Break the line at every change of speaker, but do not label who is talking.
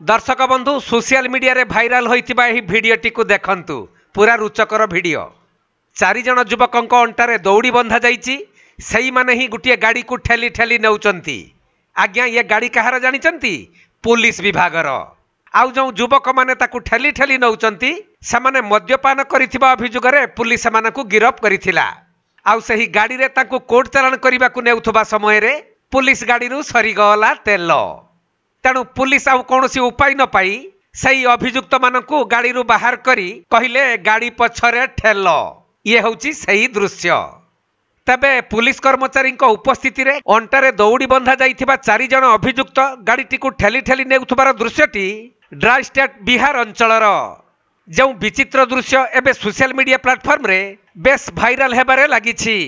दर्शक बंधु social media रे भाइराल होइतिबा एही भिडियोटी को देखंतु। पूरा रुचकर भिडियो। 4 जण युवकंक अंटारे दौड़ी बंधा जाइछि। सेही माने ही गुटिए गाड़ी को ठेली ठेली नेउचंती। आज्ञा ये गाड़ी कहार जानिचंती? पुलिस विभागर। आउ जो युवक माने ताकू ठेली ठेली नौचंती सेमाने मद्यपान करिथिबा अभियोग रे पुलिस सेमानकु गिरफ करिथिला। आउ सही गाड़ी रे ताकू कोर्ट चालान करिबाकू नेउथबा समय रे पुलिस गाड़ी रु सरी गला तेल। तेणु पुलिस आउ कौनसी उपाय न पाई सही अभियुक्त मानकु गाड़ी रु बाहर करी कहिले गाड़ी पछरे ठेल। ये होची सही दृश्य। तबे पुलिस कर्मचारी उपस्थिति रे अंटारे दौड़ी बंधा जाइथिबा 4 जण अभियुक्त गाड़ीटी को ठेली ठेली नेउथबार दृश्यटी ड्राई स्टेट बिहार अंचलर जो विचित्र दृश्य एबे सोशल मीडिया प्लेटफॉर्म रे बेस भाइराल हेबारे लागिछि।